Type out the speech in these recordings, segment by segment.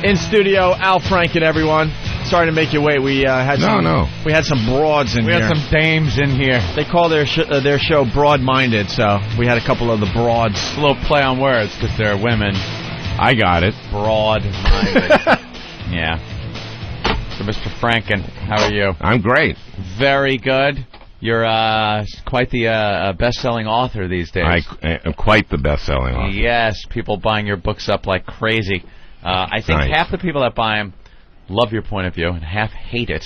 In studio, Al Franken, everyone. Sorry to make you wait. We had we had some broads in here. We had some dames in here. They call their show Broad-Minded, so we had a couple of the broads. A little play on words because they're women. I got it. Broad-minded. Yeah. So, Mr. Franken, how are you? I'm great. Very good. You're quite the best-selling author these days. I am quite the best-selling author. Yes, people buying your books up like crazy. I think half the people that buy them love your point of view, and half hate it.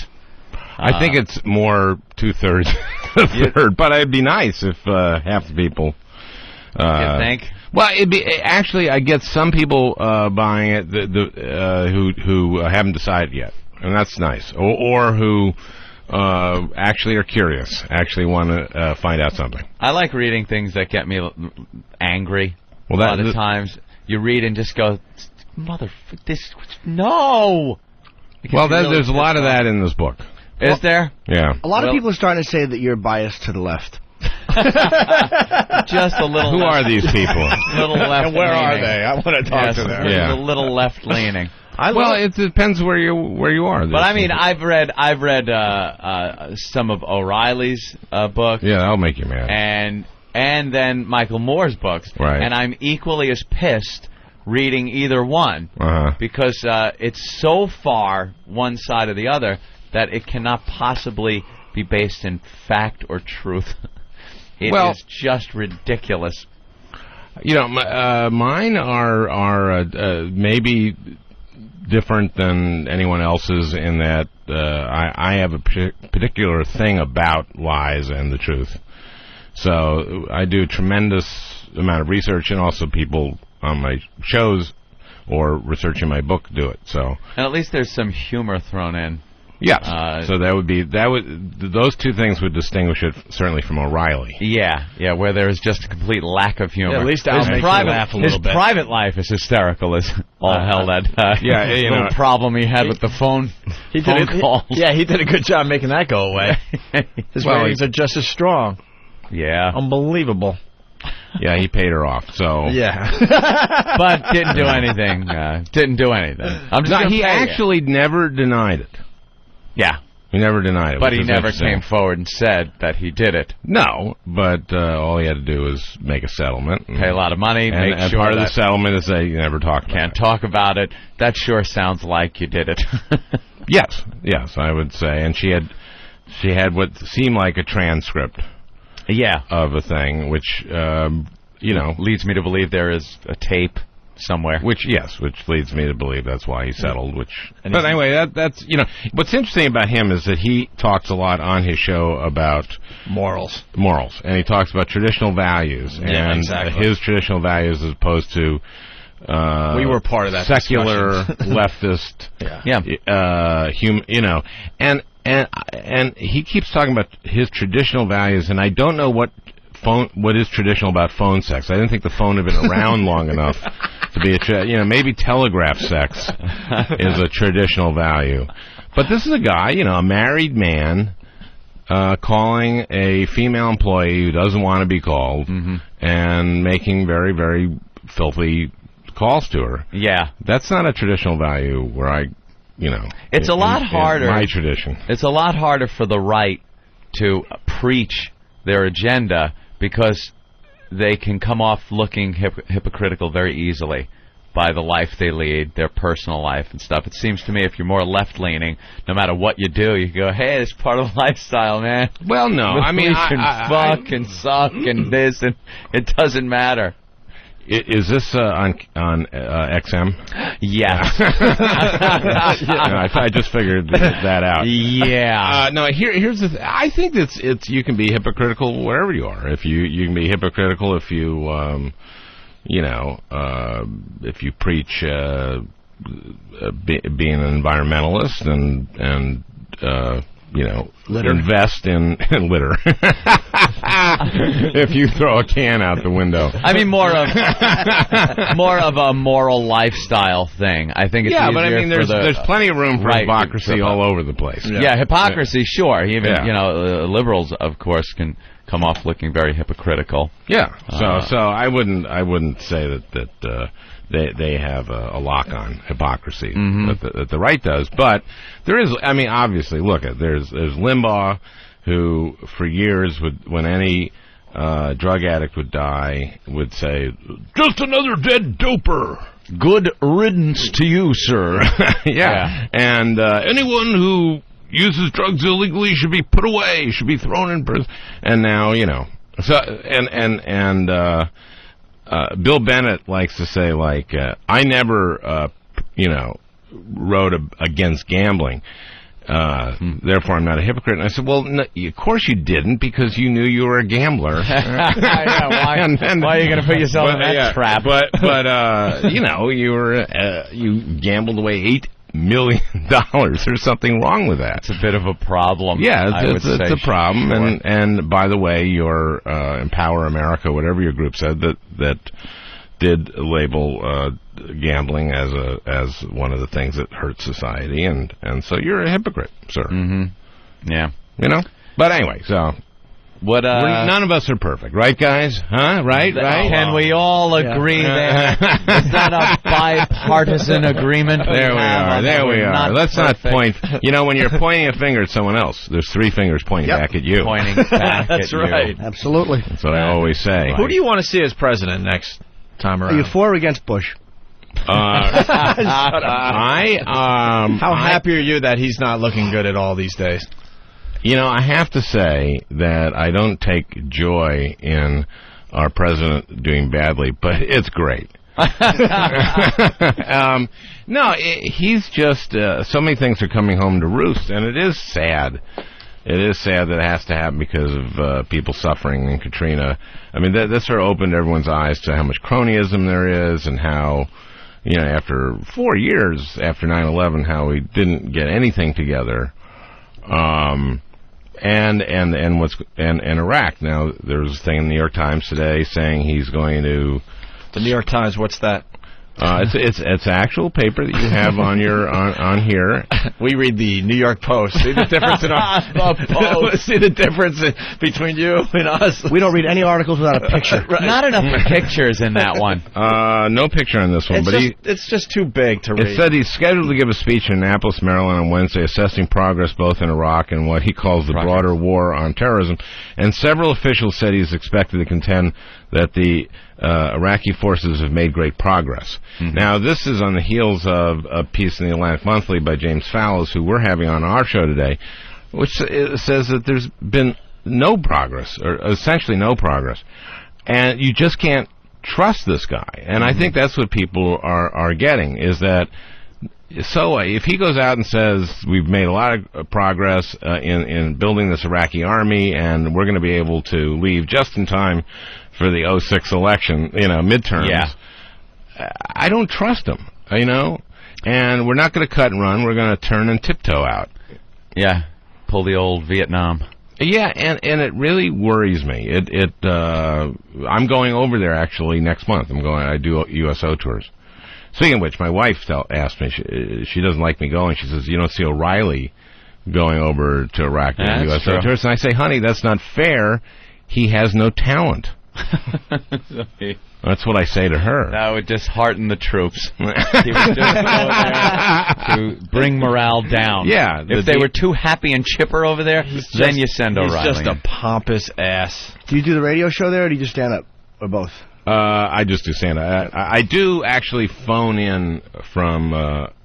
I think it's more two-thirds, a third. But it'd be nice if half the people. You think? Well, it'd be actually. I get some people buying it who haven't decided yet, and that's nice, or who actually are curious, actually want to find out something. I like reading things that get me angry. Well, a lot of times you read and just go, this no. Well, there's a lot of that in this book. Is there? Yeah. A lot of people are starting to say that you're biased to the left. Just a little. Who are these people? Little left. And where are they? I want to talk to them. Yeah. A little left leaning. Well, it depends where you are. But I mean, I've read some of O'Reilly's books. Yeah, that'll make you mad. And then Michael Moore's books. Right. And I'm equally as pissed reading either one because it's so far one side or the other that it cannot possibly be based in fact or truth. It is just ridiculous. You know, mine are maybe different than anyone else's in that I have a particular thing about lies and the truth. So I do a tremendous amount of research, and also people on my shows or researching my book do it. So, and at least there's some humor thrown in. Yes. So those two things would distinguish it certainly from O'Reilly. Yeah, where there is just a complete lack of humor. Yeah, at least Al makes you laugh a little bit. His private life is hysterical as all hell. That little problem he had with the phone calls. Yeah, he did a good job making that go away. His ratings are just as strong. Yeah. Unbelievable. Yeah, he paid her off. So yeah, but didn't do anything. I'm just he actually never denied it. Yeah. He never denied it. But he never came forward and said that he did it. No, but all he had to do was make a settlement. Pay a lot of money. And make sure part of the settlement is that you never talk about Can't talk about it. That sure sounds like you did it. Yes, I would say. And she had what seemed like a transcript. Yeah. Of a thing, which, leads me to believe there is a tape somewhere. Which leads me to believe that's why he settled. But anyway, that's what's interesting about him is that he talks a lot on his show about morals, and he talks about traditional values his traditional values as opposed to we were part of that secular leftist, and he keeps talking about his traditional values, and I don't know what is traditional about phone sex. I didn't think the phone had been around long enough to be maybe telegraph sex is a traditional value. But this is a guy, a married man, calling a female employee who doesn't want to be called and making very, very filthy calls to her. Yeah. That's not a traditional value where it's a lot harder. My tradition. It's a lot harder for the right to preach their agenda because they can come off looking hypocritical very easily by the life they lead, their personal life and stuff. It seems to me if you're more left-leaning, no matter what you do, you go, hey, it's part of lifestyle, man. Well, no. I mean, we can fuck and suck and this, and it doesn't matter. Is this on XM? Yes. I just figured that out. Yeah. No. Here's the. I think it's you can be hypocritical wherever you are. If you can be hypocritical if you if you preach being an environmentalist and litter. Invest in litter. If you throw a can out the window. I mean, more of a moral lifestyle thing. I think it's but I mean, there's plenty of room for hypocrisy all over the place. Yeah, hypocrisy, sure. Even liberals, of course, can come off looking very hypocritical. Yeah. So I wouldn't say that they have a lock on hypocrisy that the right does, but there is. I mean, obviously, look, there's Limbaugh, who for years when any drug addict would die would say, "Just another dead doper." Good riddance to you, sir. Yeah. And anyone who uses drugs illegally should be put away, should be thrown in prison. And now, so and Bill Bennett likes to say, like, I never, wrote against gambling. Therefore, I'm not a hypocrite. And I said, well, no, of course you didn't, because you knew you were a gambler. Why are you going to put yourself in that trap? But you gambled away $8 million. There's something wrong with that. It's a bit of a problem. Yeah, it's a problem. Sure. And by the way, your Empower America, whatever your group said, that did label gambling as one of the things that hurts society, and so you're a hypocrite, sir. Yeah. But anyway, so what? None of us are perfect, right, guys? Huh? Right? Can we all agree there? Is that a bipartisan agreement? There we are. Let's not point. When you're pointing a finger at someone else, there's three fingers pointing back at you. Pointing back at you. That's right. Absolutely. That's what I always say. Who do you want to see as president next time around? Are you for or against Bush? How happy are you that he's not looking good at all these days? I have to say that I don't take joy in our president doing badly, but it's great. He's just so many things are coming home to roost, and it is sad. It is sad that it has to happen because of people suffering in Katrina. I mean, that sort of opened everyone's eyes to how much cronyism there is, and how, after 4 years after 9/11, how we didn't get anything together. And Iraq. Now, there's a thing in the New York Times today saying he's going to. The New York Times. What's that? It's actual paper that you have on your on here. We read the New York Post. See the difference in See the difference between you and us. We don't read any articles without a picture. Right. Not enough pictures in that one. No picture on this one, it's just too big to read. It said he's scheduled to give a speech in Annapolis, Maryland on Wednesday, assessing progress both in Iraq and what he calls the broader war on terrorism. And several officials said he's expected to contend that the Iraqi forces have made great progress. Now, this is on the heels of a piece in the Atlantic Monthly by James Fallows, who we're having on our show today, which says that there's been no progress, or essentially no progress. And you just can't trust this guy. And I think that's what people are getting, is that, so if he goes out and says, we've made a lot of progress in building this Iraqi army, and we're going to be able to leave just in time for the 2006 election, midterms. Yeah. I don't trust him, and we're not going to cut and run. We're going to turn and tiptoe out. Yeah, pull the old Vietnam. Yeah, and it really worries me. I'm going over there actually next month. I do USO tours. Speaking of which, my wife asked me. She doesn't like me going. She says, "You don't see O'Reilly going over to Iraq doing USO tours." And I say, "Honey, that's not fair. He has no talent." That's what I say to her. That would dishearten the troops. He would just go there to bring morale down. Yeah. If they were too happy and chipper over there, then you send O'Reilly. He's just a pompous ass. Do you do the radio show there, or do you just stand up, or both? I just do stand up. I do actually phone in from,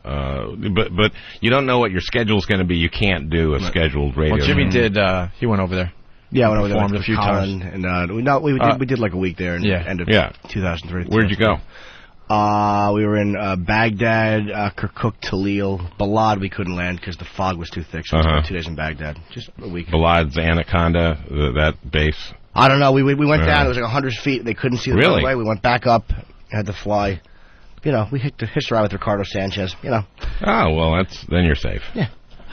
but you don't know what your schedule's going to be. You can't do a scheduled radio. Well, Jimmy did. He went over there. Yeah, I went over there a few times. And we did like a week there in the end of 2003. Where'd you go? We were in Baghdad, Kirkuk, Talil. Balad we couldn't land because the fog was too thick, so we spent 2 days in Baghdad. Just a week. Balad's Anaconda, that base? I don't know. We went down. It was like 100 feet. They couldn't see the runway. We went back up, had to fly. We hitched a ride with Ricardo Sanchez, Oh, well, then you're safe. Yeah.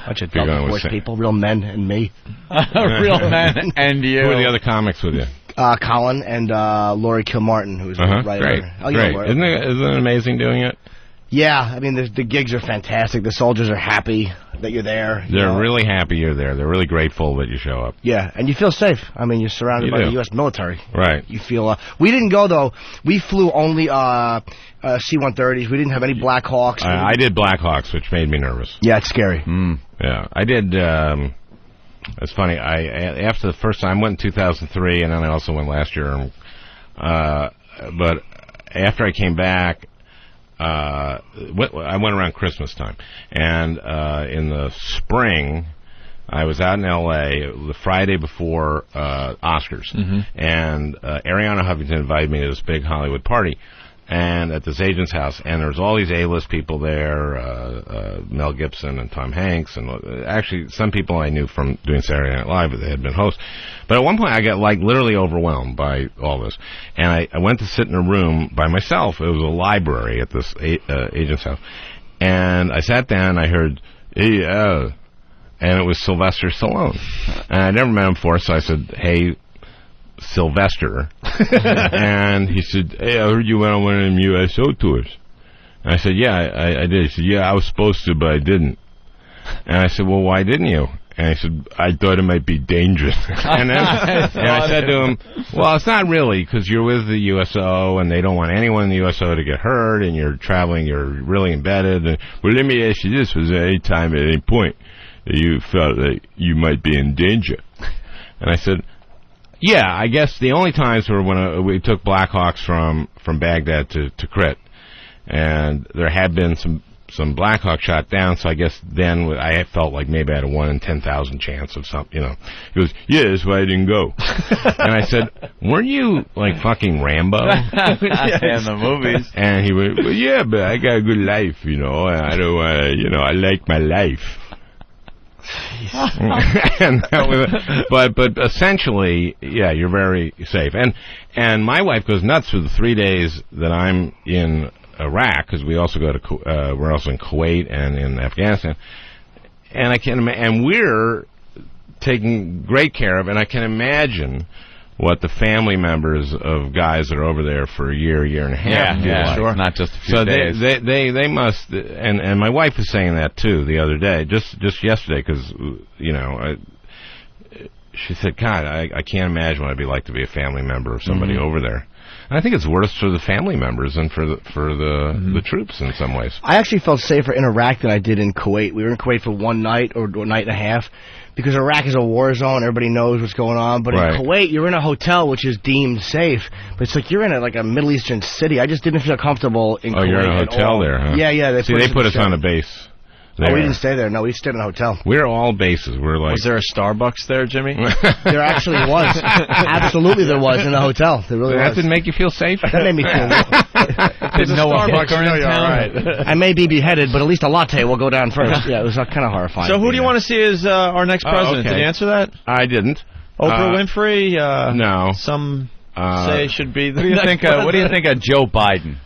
Bunch of double voice people, real men and me. Real men and you. Who are the other comics with you? Colin and Laurie Kilmartin, who's the writer. Great. Oh, Great. Isn't it amazing doing it? Yeah, I mean, the gigs are fantastic. The soldiers are happy that you're there. They're really happy you're there. They're really grateful that you show up. Yeah, and you feel safe. I mean, you're surrounded by the U.S. military. Right. You feel... we didn't go, though. We flew only C-130s. We didn't have any Black Hawks. I did Black Hawks, which made me nervous. Yeah, it's scary. Yeah, I did... it's funny. After the first time, I went in 2003, and then I also went last year. But after I came back... I went around Christmas time, and in the spring, I was out in L.A. the Friday before Oscars, and Ariana Huffington invited me to this big Hollywood party, and at this agent's house, and there was all these A-list people there, Mel Gibson and Tom Hanks, and actually some people I knew from doing Saturday Night Live, but they had been hosts. But at one point I got literally overwhelmed by all this, and I went to sit in a room by myself. It was a library at this agent's house, and I sat down and I heard, hey, and it was Sylvester Stallone, and I never met him before, so I said, hey, Sylvester. And he said, hey, I heard you went on one of them USO tours. And I said, yeah, I did. He said, yeah, I was supposed to, but I didn't. And I said, well, why didn't you? And he said, I thought it might be dangerous. And I said to him, well, it's not really, because you're with the USO, and they don't want anyone in the USO to get hurt, and you're traveling, you're really embedded. And, well, let me ask you this, was there any time at any point that you felt that you might be in danger? And I said, yeah, I guess the only times were when we took Black Hawks from Baghdad to Crit, and there had been some Black Hawk shot down, so I guess then I felt like maybe I had a 1 in 10,000 chance of something, He goes, yeah, that's why I didn't go. And I said, weren't you like fucking Rambo? In the movies. And he went, well, yeah, but I got a good life, and I don't want to, I like my life. And but essentially, yeah, you're very safe. And my wife goes nuts for the 3 days that I'm in Iraq, because we also go to we're also in Kuwait and in Afghanistan, and we're taking great care of. And I can imagine what the family members of guys that are over there for a year and a half. Yeah, sure. Not just a few days. So they must, and my wife was saying that too the other day, just yesterday, because she said, God, I can't imagine what it'd be like to be a family member of somebody over there. And I think it's worse for the family members than for the troops in some ways. I actually felt safer in Iraq than I did in Kuwait. We were in Kuwait for one night or night and a half, because Iraq is a war zone. Everybody knows what's going on. But in Kuwait, you're in a hotel which is deemed safe. But it's like you're in a Middle Eastern city. I just didn't feel comfortable in Kuwait. Oh, you're in a hotel there, huh? Yeah. They put us on a base. Oh, we didn't stay there. No, we stayed in a hotel. We're all bases. We're like... Was there a Starbucks there, Jimmy? There actually was. Absolutely there was in the hotel. There really was. That didn't make you feel safe? That made me feel There's no Starbucks in town. Right. I may be beheaded, but at least a latte will go down first. Yeah, it was kind of horrifying. So who do you want to see as our next president? Did you answer that? I didn't. Oprah Winfrey? No. Some say should be the What do you think of Joe Biden?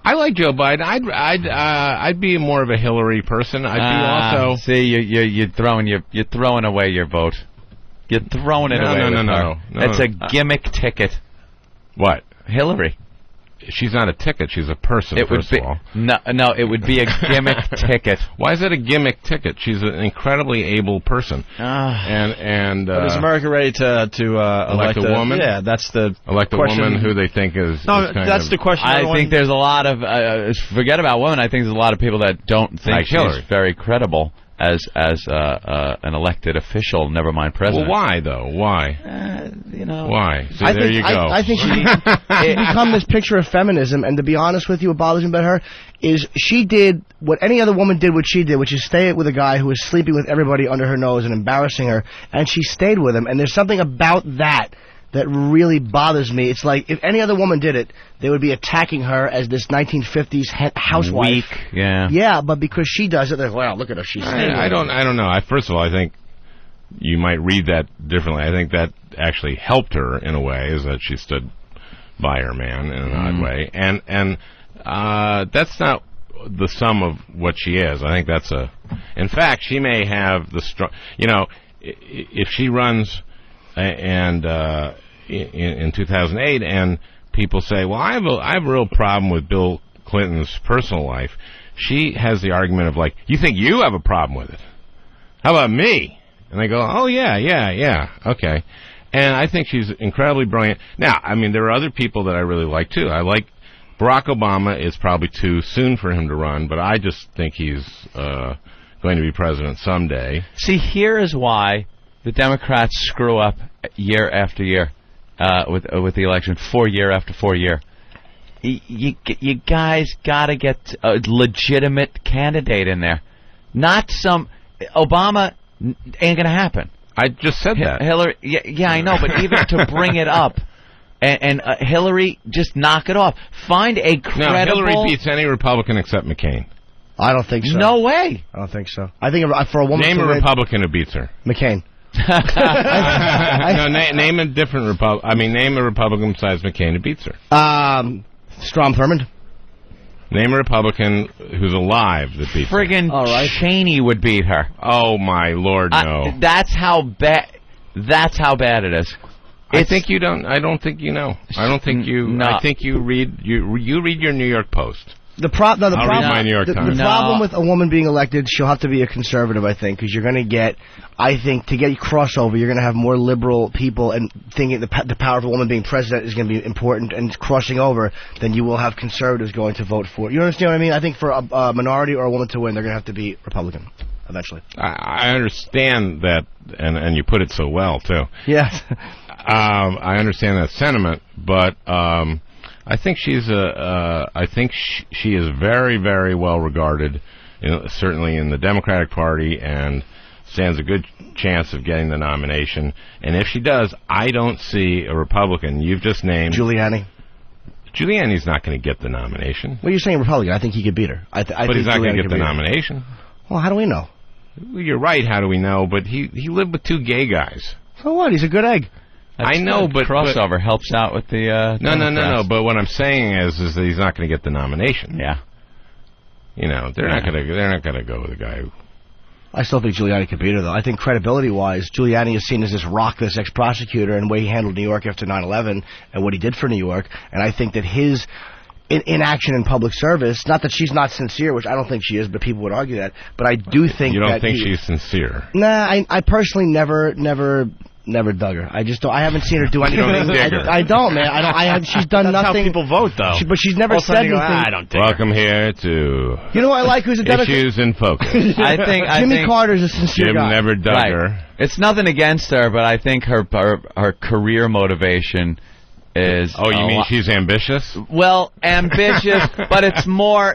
I like Joe Biden. I'd be more of a Hillary person. I'd be also. See, you're throwing away your vote. You're throwing it away. No. It's a gimmick ticket. What? Hillary. She's not a ticket. She's a person. It would first be of all. no. It would be a gimmick ticket. Why is it a gimmick ticket? She's an incredibly able person. And is America ready to elect a woman? Yeah, that's the elect a question. woman who they think is. No, that's the question. I think there's a lot of forget about women. I think there's a lot of people that don't think like Hillary. She's very credible as an elected official. Never mind president. Well, why though? Why? Why? So there you go. I think she become this picture of feminism, and to be honest with you, what bothers me about her is she did what any other woman did, what she did, which is stay with a guy who was sleeping with everybody under her nose and embarrassing her, and she stayed with him. And there's something about that really bothers me. It's like if any other woman did it, they would be attacking her as this 1950s housewife. Weak, yeah. Yeah, but because she does it, they're like, well, look at her. She's I don't know. First of all, I think you might read that differently. I think that actually helped her in a way, is that she stood by her man in an odd way, and that's not the sum of what she is. I think that's In fact, she may have the strong. If she runs in 2008, and people say, "Well, I have a real problem with Bill Clinton's personal life," she has the argument of like, "You think you have a problem with it? How about me?" And they go, "Oh yeah, okay." And I think she's incredibly brilliant. Now, I mean, there are other people that I really like too. I like Barack Obama. It's probably too soon for him to run, but I just think he's going to be president someday. See, here is why the Democrats screw up year after year with the election, 4 year after 4 year. You guys got to get a legitimate candidate in there, not some Obama. Ain't gonna happen. I just said that. Hillary, yeah, I know, but even to bring it up, and Hillary, just knock it off. Find a credible... No, Hillary beats any Republican except McCain. I don't think so. No way. I don't think so. I think for a woman Name a Republican who beats her. McCain. No, name a different Republican. I mean, name a Republican besides McCain who beats her. Strom Thurmond. Name a Republican who's alive that beats her. Friggin' Cheney would beat her. Oh my Lord, no. That's how bad. That's how bad it is. I think you don't. I don't think you know. I don't think you. No. I think you read. You read your New York Post. The problem. I'll read my New York Times. The problem with a woman being elected, she'll have to be a conservative, I think, because you're going to get. I think to get crossover, you're going to have more liberal people and thinking the power of a woman being president is going to be important and crossing over than you will have conservatives going to vote for. You understand what I mean? I think for a minority or a woman to win, they're going to have to be Republican eventually. I understand that, and you put it so well too. Yes. I understand that sentiment, but I think she is very, very well regarded, certainly in the Democratic Party, and stands a good chance of getting the nomination. And if she does, I don't see a Republican. You've just named Giuliani. Giuliani's not going to get the nomination. Well, you're saying Republican. I think he could beat her. But he's not going to get the nomination. Well, how do we know? Well, you're right. How do we know? But he lived with two gay guys. So what? He's a good egg. I know, but crossover helps out with the. No. But what I'm saying is that he's not going to get the nomination. Yeah. They're not going to go with a guy who. I still think Giuliani could beat her, though. I think credibility-wise, Giuliani is seen as this raucous ex-prosecutor and the way he handled New York after 9/11 and what he did for New York. And I think that his inaction in public service, not that she's not sincere, which I don't think she is, but people would argue that. But I do think you don't think she's sincere. Nah, I personally never dug her. I just don't. I haven't seen her do anything. I don't, man. I don't. She's done That's nothing. How people vote, though. But she's never said anything. I don't dig Welcome here to. You know what I like? Who's a Democrat? Issues in Focus. I think Jimmy Carter's a sincere Jim guy. never dug her. It's nothing against her, but I think her career motivation is. Oh, you mean she's ambitious? Well, ambitious, but it's more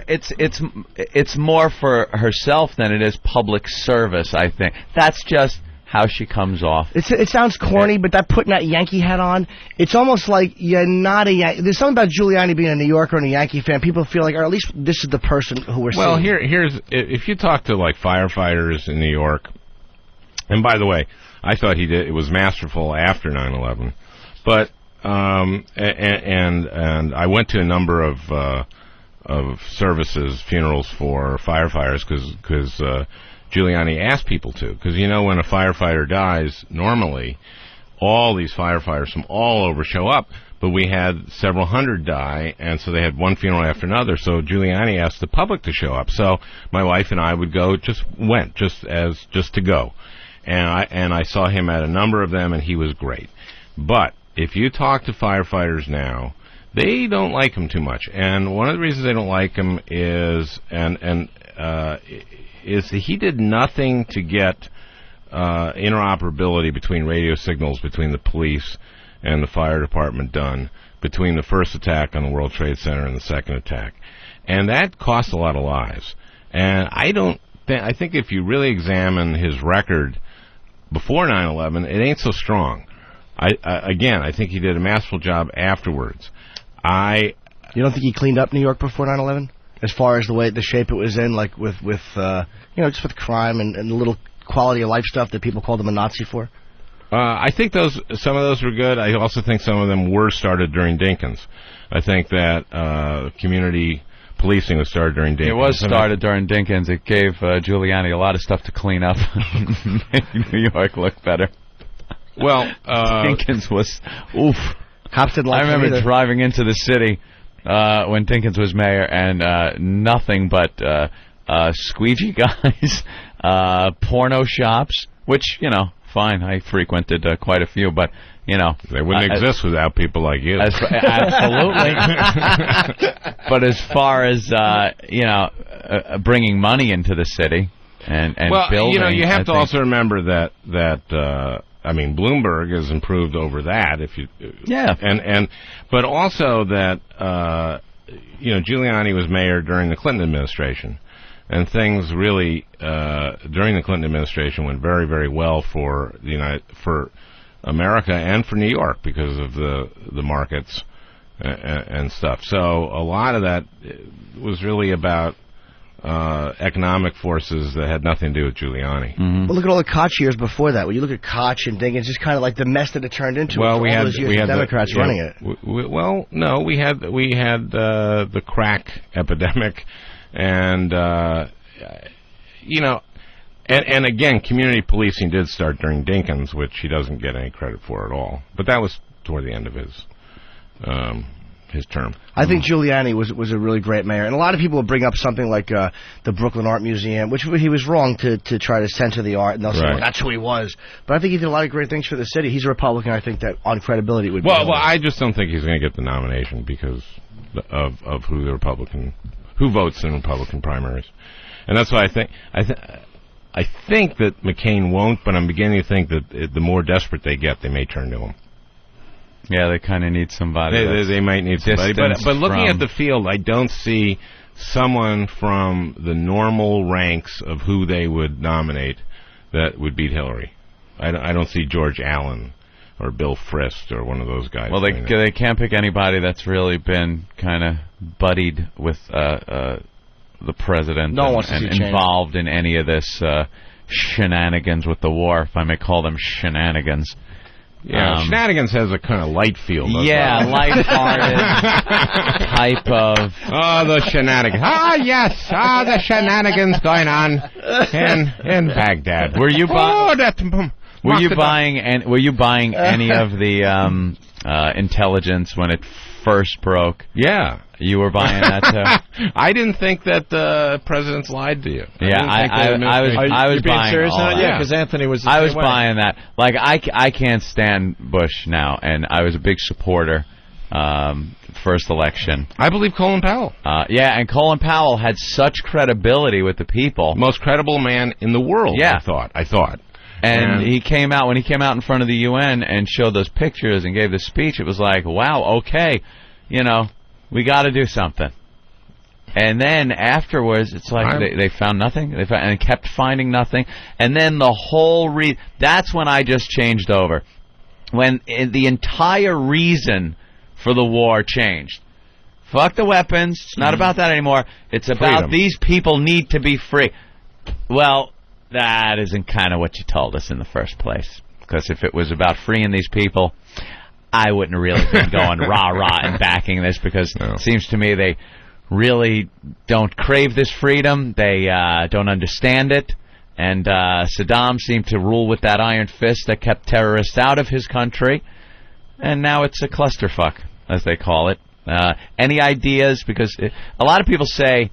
for herself than it is public service. I think that's just how she comes off. It sounds corny, but that putting that Yankee hat on, it's almost like you're not a Yankee. There's something about Giuliani being a New Yorker and a Yankee fan. People feel like, or at least this is the person who we're seeing. Well, here's if you talk to like firefighters in New York, and by the way, I thought it was masterful after 9/11, but and I went to a number of services, funerals for firefighters because Giuliani asked people to, because when a firefighter dies, normally all these firefighters from all over show up, but we had several hundred die, and so they had one funeral after another, so Giuliani asked the public to show up. So my wife and I would go, just to go. And I saw him at a number of them, and he was great. But if you talk to firefighters now, they don't like him too much. And one of the reasons they don't like him is is that he did nothing to get interoperability between radio signals between the police and the fire department done between the first attack on the World Trade Center and the second attack. And that cost a lot of lives. And I think if you really examine his record before 9/11, it ain't so strong. I think he did a masterful job afterwards. You don't think he cleaned up New York before 9/11? As far as the shape it was in, like with just with crime and the little quality of life stuff that people called him a Nazi for? I think some of those were good. I also think some of them were started during Dinkins. I think that community policing was started during Dinkins. It was started during Dinkins. It gave Giuliani a lot of stuff to clean up, make New York look better. Well, Dinkins was oof. Cops didn't like I remember either. driving into the city when Dinkins was mayor, and nothing but squeegee guys, porno shops, which, you know, fine, I frequented quite a few, but, you know. They wouldn't exist without people like you. Absolutely. But as far as, you know, bringing money into the city and building. You know, you have to also remember that I mean, Bloomberg has improved over that. But also that you know, Giuliani was mayor during the Clinton administration, and things really during the Clinton administration went very, very well for for America and for New York because of the markets and stuff. So a lot of that was really about economic forces that had nothing to do with Giuliani. Mm-hmm. Well, look at all the Koch years before that. When you look at Koch and Dinkins, just kind of like the mess that it turned into. Well, we had Democrats running it. Well, no, we had the crack epidemic, and you know, and again, community policing did start during Dinkins, which he doesn't get any credit for at all. But that was toward the end of his term. I think Giuliani was a really great mayor, and a lot of people will bring up something like the Brooklyn Art Museum, which he was wrong to try to censor the art, and they'll say, well, that's who he was. But I think he did a lot of great things for the city. He's a Republican. I think that on credibility would be. Well, I just don't think he's going to get the nomination because of who votes in Republican primaries, and that's why I think that McCain won't, but I'm beginning to think that the more desperate they get, they may turn to him. Yeah, they kind of need somebody. They might need somebody. But looking at the field, I don't see someone from the normal ranks of who they would nominate that would beat Hillary. I don't see George Allen or Bill Frist or one of those guys. Well, they can't pick anybody that's really been kind of buddied with the president and involved in any of this shenanigans with the war, if I may call them shenanigans. Yeah, Shenanigans has a kind of light feel. Yeah, light-hearted type of... Oh, the shenanigans. Yes. The shenanigans going on in Baghdad. Were you buying any of the intelligence when it first broke? Yeah. You were buying that too? I didn't think that the presidents lied to you. Yeah, I was being buying serious all now? that. Yeah, because Anthony was the I same was way. buying that. Like, I can't stand Bush now, and I was a big supporter first election. I believe Colin Powell. Yeah, and Colin Powell had such credibility with the people. Most credible man in the world, yeah. I thought. And when he came out in front of the UN and showed those pictures and gave the speech, it was like, wow, okay, you know, we got to do something. And then afterwards, it's like they found nothing, and kept finding nothing. And then the whole that's when I just changed over. When the entire reason for the war changed. Fuck the weapons. It's not about that anymore. It's about these people need to be free. Well, that isn't kind of what you told us in the first place. Because if it was about freeing these people, I wouldn't have really been going rah-rah and backing this, because it seems to me they really don't crave this freedom. They don't understand it. And Saddam seemed to rule with that iron fist that kept terrorists out of his country. And now it's a clusterfuck, as they call it. Any ideas? Because a lot of people say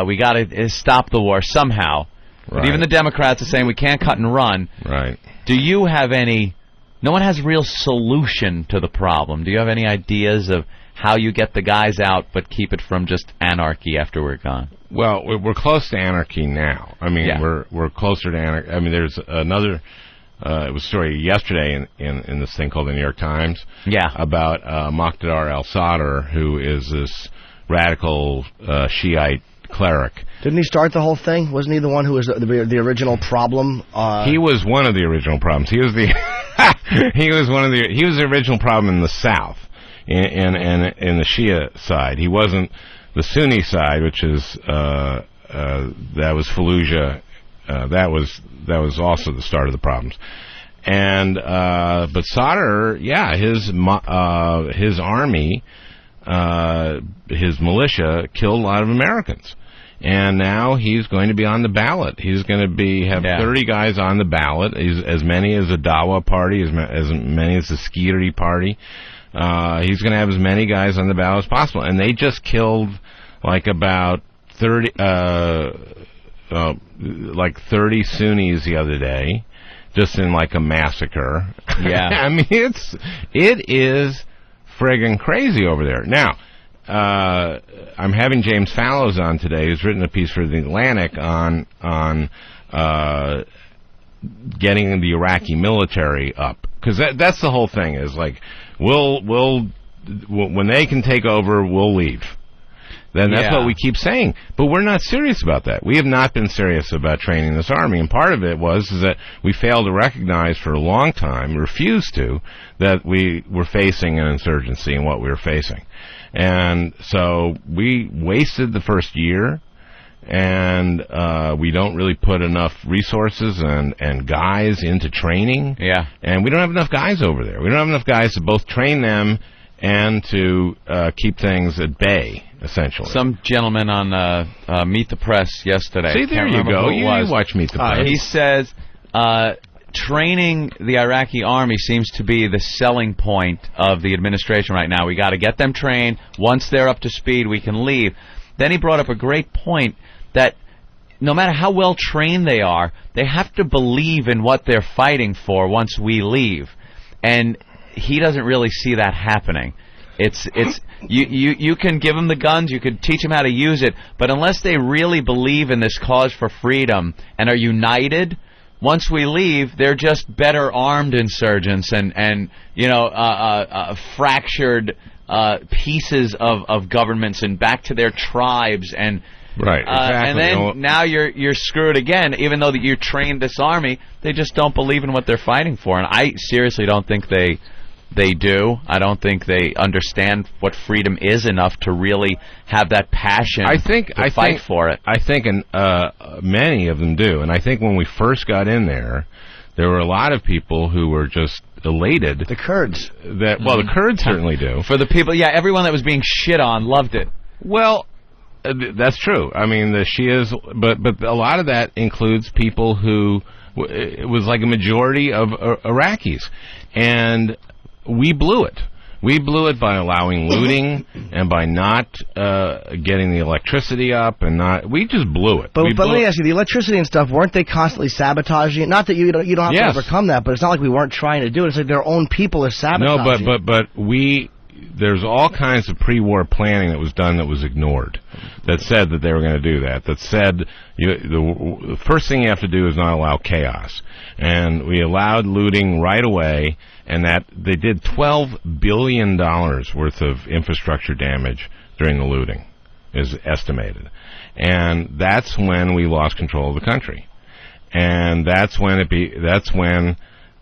we got to stop the war somehow. Right. But even the Democrats are saying we can't cut and run. Right. Do you have any... No one has a real solution to the problem. Do you have any ideas of how you get the guys out but keep it from just anarchy after we're gone? Well, we're close to anarchy now. I mean, we're closer to anarchy. I mean, there's another... it was a story yesterday in this thing called the New York Times. Yeah. About Muqtada al-Sadr, who is this radical Shiite cleric. Didn't he start the whole thing? Wasn't he the one who was the original problem? He was one of the original problems. He was the he was the original problem in the South, in the Shia side. He wasn't the Sunni side, which is that was Fallujah. That was also the start of the problems. And but Sadr, his army his militia killed a lot of Americans. And now he's going to be on the ballot. He's going to have 30 guys on the ballot, as many as the Dawa party, as many as the Skiri party. He's going to have as many guys on the ballot as possible. And they just killed like about 30 Sunnis the other day, just in like a massacre. Yeah. I mean, it is friggin' crazy over there. Now, I'm having James Fallows on today, who's written a piece for The Atlantic on getting the Iraqi military up, because that's the whole thing. Is like we'll when they can take over, we'll leave. Then that's what we keep saying, but we're not serious about that. We have not been serious about training this army, and part of it is that we failed to recognize for a long time, refused to, that we were facing an insurgency and what we were facing. And so we wasted the first year, and we don't really put enough resources and guys into training. Yeah. And we don't have enough guys over there. We don't have enough guys to both train them and to keep things at bay, essentially. Some gentleman on Meet the Press yesterday. See, there you go. You watch Meet the Press. He says training the Iraqi army seems to be the selling point of the administration right now. We got to get them trained. Once they're up to speed, we can leave. Then he brought up a great point that no matter how well trained they are, they have to believe in what they're fighting for once we leave. And he doesn't really see that happening. You can give them the guns, you can teach them how to use it, but unless they really believe in this cause for freedom and are united, once we leave, they're just better armed insurgents and fractured pieces of governments and back to their tribes and. Right, exactly. And then now you're screwed again. Even though that you trained this army, they just don't believe in what they're fighting for. And I seriously don't think they do. I don't think they understand what freedom is enough to really have that passion to fight for it. I think many of them do. And I think when we first got in there were a lot of people who were just elated. The Kurds. The Kurds certainly do. For the people, everyone that was being shit on loved it. Well, that's true. I mean, the Shias, but a lot of that includes people who it was like a majority of Iraqis, and we blew it. We blew it by allowing looting and by not getting the electricity up, we just blew it. But let me ask you, the electricity and stuff, weren't they constantly sabotaging it? Not that you don't have to overcome that, but it's not like we weren't trying to do it. It's like their own people are sabotaging. No, but there's all kinds of pre-war planning that was done that was ignored, that said that they were going to do that said the first thing you have to do is not allow chaos. And we allowed looting right away, and that they did $12 billion worth of infrastructure damage during the looting, is estimated. And that's when we lost control of the country. And that's when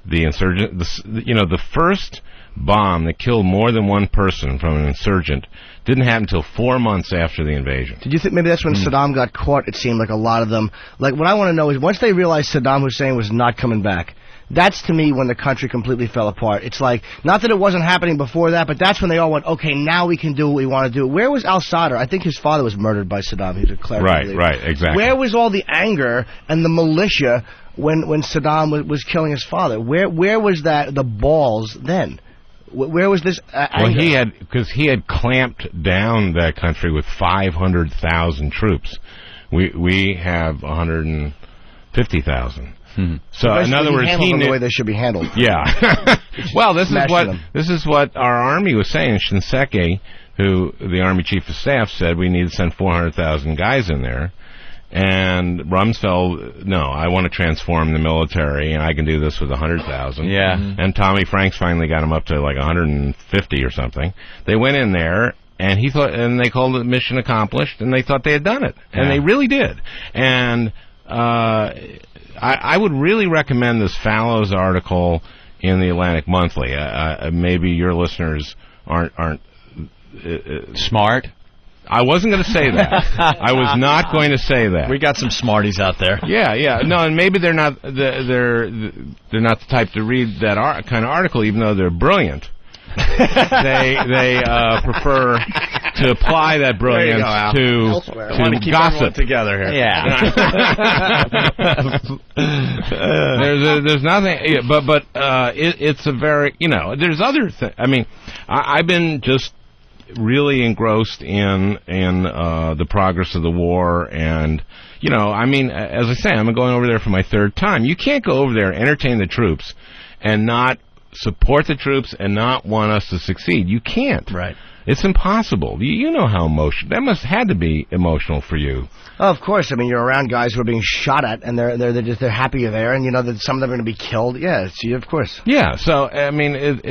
the insurgent, the first bomb that killed more than one person from an insurgent didn't happen until 4 months after the invasion. Did you think maybe that's when Saddam got caught? It seemed like a lot of them. Like, what I want to know is, once they realized Saddam Hussein was not coming back, that's to me when the country completely fell apart. It's like, not that it wasn't happening before that, but that's when they all went, okay, now we can do what we want to do. Where was al-Sadr? I think his father was murdered by Saddam. He was a cleric. Right, exactly. Where was all the anger and the militia when Saddam was killing his father? Where was the balls then? Where was this anger? Well, he had clamped down that country with 500,000 troops. We have 150,000. So in other words, he knew the way they should be handled. Yeah. Well, this is what our army was saying. Shinseki, who the army chief of staff, said we need to send 400,000 guys in there. And Rumsfeld, no, I want to transform the military, and I can do this with 100,000. Yeah. And Tommy Franks finally got him up to like 150 or something. They went in there, and they called it mission accomplished, and they thought they had done it, and they really did. And I would really recommend this Fallows article in the Atlantic Monthly. Maybe your listeners aren't smart. I wasn't going to say that. I was not going to say that. We got some smarties out there. Yeah. No, and maybe they're not the type to read that kind of article, even though they're brilliant. they prefer to apply that brilliance to gossip together here. Yeah. There's nothing, but it's a very, there's other things. I mean, I've been just really engrossed in the progress of the war, and I mean, as I say, I'm going over there for my third time. You can't go over there, entertain the troops, and not support the troops and not want us to succeed. You can't. Right. It's impossible. You know how emotional that must had to be emotional for you. Oh, of course. I mean, you're around guys who are being shot at, and they're happy you're there, and you know that some of them are going to be killed. Yeah, of course. Yeah. So I mean, and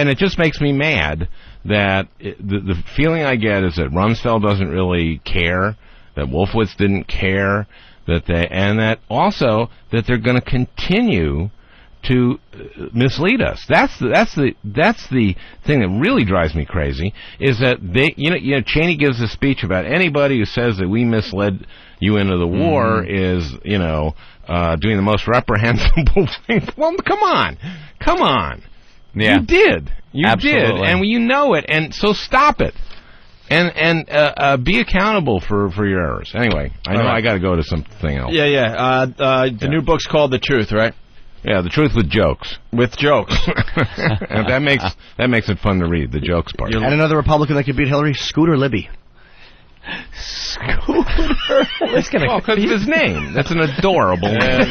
it just makes me mad that the feeling I get is that Rumsfeld doesn't really care, that Wolfowitz didn't care, that also that they're going to continue to mislead us. That's the thing that really drives me crazy, is that they Cheney gives a speech about anybody who says that we misled you into the war is doing the most reprehensible thing. Well, come on. Yeah. You Absolutely. did, and you know it, and so stop it. And be accountable for your errors. Anyway, I know I got to go to something else. Yeah. The new book's called The Truth, right? Yeah, The Truth with Jokes. With jokes. And that makes it fun to read, the jokes part. And another Republican that could beat Hillary, Scooter Libby. Because of his name. That's an adorable name.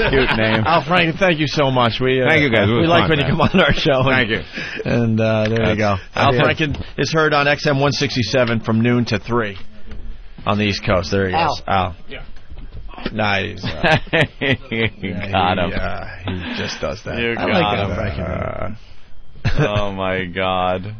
Cute name. Al Franken, thank you so much. Thank you, guys. We like when you come on our show. Thank you. And there you go. Al Franken is heard on XM 167 from noon to 3 on the East Coast. There he is. Al. Yeah. Nice. Got him. He just does that. You I got like him. Al Franken. Oh, my God.